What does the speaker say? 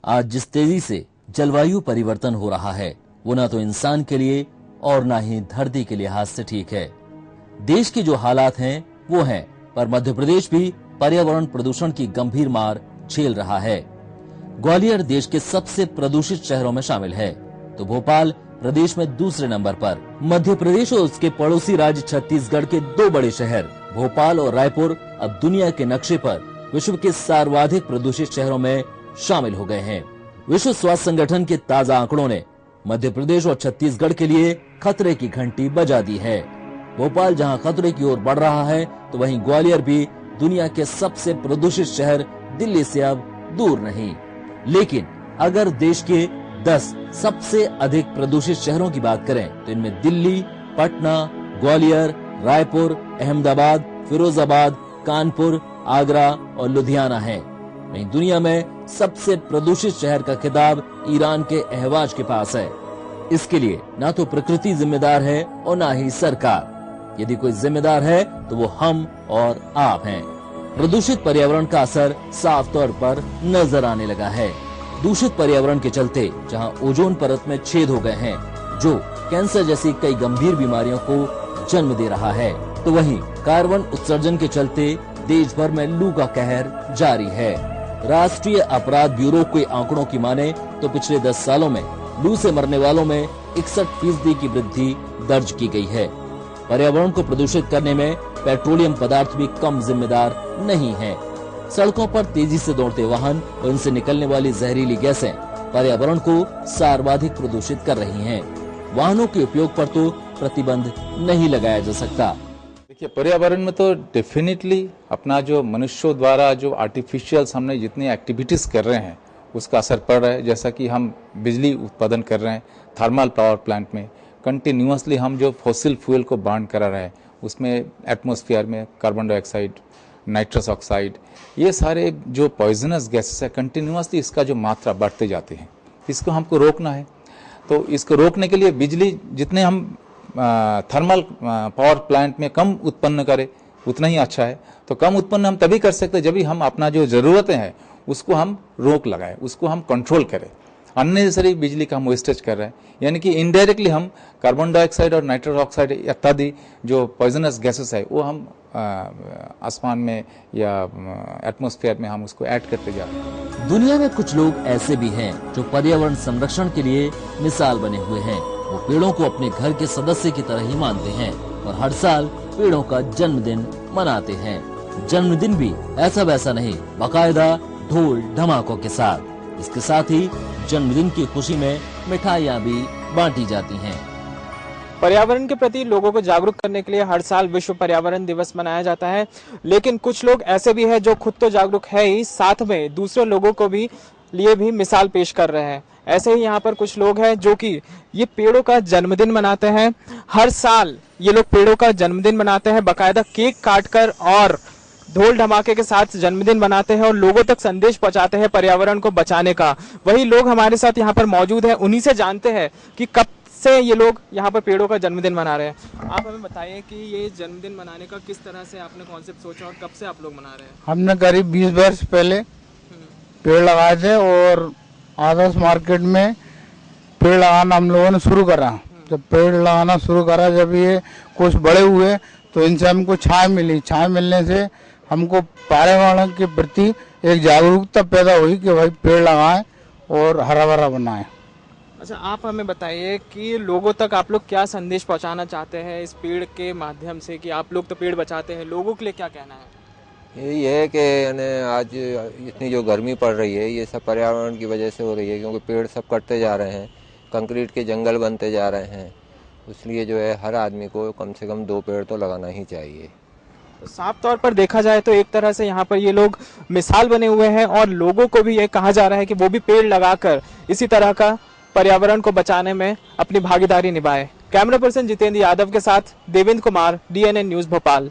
आज जिस तेजी से जलवायु परिवर्तन हो रहा है वो ना तो इंसान के लिए और ना ही धरती के लिहाज से ठीक है। देश के जो हालात हैं वो हैं, पर मध्य प्रदेश भी पर्यावरण प्रदूषण की गंभीर मार झेल रहा है। ग्वालियर देश के सबसे प्रदूषित शहरों में शामिल है तो भोपाल प्रदेश में दूसरे नंबर पर। मध्य प्रदेश और उसके पड़ोसी राज्य छत्तीसगढ़ के दो बड़े शहर भोपाल और रायपुर अब दुनिया के नक्शे पर विश्व के सर्वाधिक प्रदूषित शहरों में शामिल हो गए हैं। विश्व स्वास्थ्य संगठन के ताजा आंकड़ों ने मध्य प्रदेश और छत्तीसगढ़ के लिए खतरे की घंटी बजा दी है। भोपाल जहां खतरे की ओर बढ़ रहा है तो वहीं ग्वालियर भी दुनिया के सबसे प्रदूषित शहर दिल्ली से अब दूर नहीं। लेकिन अगर देश के 10 सबसे अधिक प्रदूषित शहरों की बात करें तो इनमें दिल्ली, पटना, ग्वालियर, रायपुर, अहमदाबाद, फिरोजाबाद, कानपुर, आगरा और लुधियाना है। वहीं दुनिया में सबसे प्रदूषित शहर का खिताब ईरान के अहवाज के पास है। इसके लिए ना तो प्रकृति जिम्मेदार है और ना ही सरकार। यदि कोई जिम्मेदार है तो वो हम और आप हैं। प्रदूषित पर्यावरण का असर साफ तौर पर नजर आने लगा है। दूषित पर्यावरण के चलते जहां ओजोन परत में छेद हो गए हैं जो कैंसर जैसी कई गंभीर बीमारियों को जन्म दे रहा है, तो वहीं कार्बन उत्सर्जन के चलते देश भर में लू का कहर जारी है। राष्ट्रीय अपराध ब्यूरो के आंकड़ों की माने तो पिछले 10 सालों में लू से मरने वालों में 61% की वृद्धि दर्ज की गई है। पर्यावरण को प्रदूषित करने में पेट्रोलियम पदार्थ भी कम जिम्मेदार नहीं है। सड़कों पर तेजी से दौड़ते वाहन और इनसे निकलने वाली जहरीली गैसें पर्यावरण को सर्वाधिक प्रदूषित कर रही हैं। वाहनों के उपयोग पर तो प्रतिबंध नहीं लगाया जा सकता। देखिए, पर्यावरण में तो डेफिनेटली अपना जो मनुष्यों द्वारा जो आर्टिफिशियल हमने जितनी एक्टिविटीज कर रहे हैं उसका असर पड़ रहा है। जैसा कि हम बिजली उत्पादन कर रहे हैं थर्मल पावर प्लांट में, कंटिन्यूअसली हम जो फॉसिल फ्यूल को बर्न करा रहे हैं उसमें एटमॉस्फेयर में कार्बन डाइऑक्साइड, नाइट्रस ऑक्साइड, ये सारे जो पॉइजनस गैसेस है कंटिन्यूअसली इसका जो मात्रा बढ़ते जाते हैं, इसको हमको रोकना है। तो इसको रोकने के लिए बिजली जितने हम थर्मल पावर प्लांट में कम उत्पन्न करें उतना ही अच्छा है। तो कम उत्पन्न हम तभी कर सकते हैं जब भी हम अपना जो ज़रूरतें हैं उसको हम रोक लगाएं, उसको हम कंट्रोल करें। अननेसेसरी बिजली का हम वेस्टेज कर रहे हैं, यानी कि इनडायरेक्टली हम कार्बन डाइऑक्साइड और नाइट्रस ऑक्साइड इत्यादि जो पॉइजनस गैसेस है वो हम आसमान में या एटमॉस्फेयर में हम उसको ऐड करते जा रहे हैं। दुनिया में कुछ लोग ऐसे भी हैं जो पर्यावरण संरक्षण के लिए मिसाल बने हुए हैं। वो पेड़ों को अपने घर के सदस्य की तरह ही मानते हैं और हर साल पेड़ों का जन्मदिन मनाते हैं। जन्मदिन भी ऐसा वैसा नहीं, बाकायदा ढोल धमाकों के साथ। इसके साथ ही जन्मदिन की खुशी में मिठाइयाँ भी बांटी जाती हैं। पर्यावरण के प्रति लोगों को जागरूक करने के लिए हर साल विश्व पर्यावरण दिवस मनाया जाता है, लेकिन कुछ लोग ऐसे भी हैं जो खुद तो जागरूक है ही, साथ में दूसरे लोगों को भी लिए भी मिसाल पेश कर रहे हैं। ऐसे ही यहाँ पर कुछ लोग हैं जो कि ये पेड़ों का जन्मदिन मनाते हैं। हर साल ये लोग पेड़ों का जन्मदिन मनाते हैं, बाकायदा केक काटकर और ढोल धमाके के साथ जन्मदिन मनाते हैं और लोगों तक संदेश पहुंचाते हैं पर्यावरण को बचाने का। वही लोग हमारे साथ यहाँ पर मौजूद हैं, उन्हीं से जानते हैं कि कब से ये लोग यहाँ पर पेड़ों का जन्मदिन मना रहे हैं। आप हमें बताइए कि ये जन्मदिन मनाने का किस तरह से आपने कॉन्सेप्ट सोचा और कब से आप लोग मना रहे हैं? हमने करीब 20 वर्ष पहले पेड़ लगाए थे और आदर्श मार्केट में पेड़ लगाना हम लोगों ने शुरू करा। जब पेड़ लगाना शुरू करा, जब ये कुछ बड़े हुए तो इनसे हमको छाया मिली। छाया मिलने से हमको पर्यावरण के प्रति एक जागरूकता पैदा हुई कि भाई पेड़ लगाएं और हरा भरा बनाएं। अच्छा, आप हमें बताइए कि लोगों तक आप लोग क्या संदेश पहुंचाना चाहते हैं इस पेड़ के माध्यम से, कि आप लोग तो पेड़ बचाते हैं, लोगों के लिए क्या कहना है? यही है कि आज इतनी जो गर्मी पड़ रही है ये सब पर्यावरण की वजह से हो रही है, क्योंकि पेड़ सब कटते जा रहे हैं, कंक्रीट के जंगल बनते जा रहे हैं। इसलिए जो है हर आदमी को कम से कम 2 पेड़ तो लगाना ही चाहिए। तो साफ तौर पर देखा जाए तो एक तरह से यहाँ पर ये लोग मिसाल बने हुए हैं और लोगों को भी ये कहा जा रहा है कि वो भी पेड़ लगाकर इसी तरह का पर्यावरण को बचाने में अपनी भागीदारी निभाए। कैमरा पर्सन जितेंद्र यादव के साथ देवेंद्र कुमार, DNN न्यूज़ भोपाल।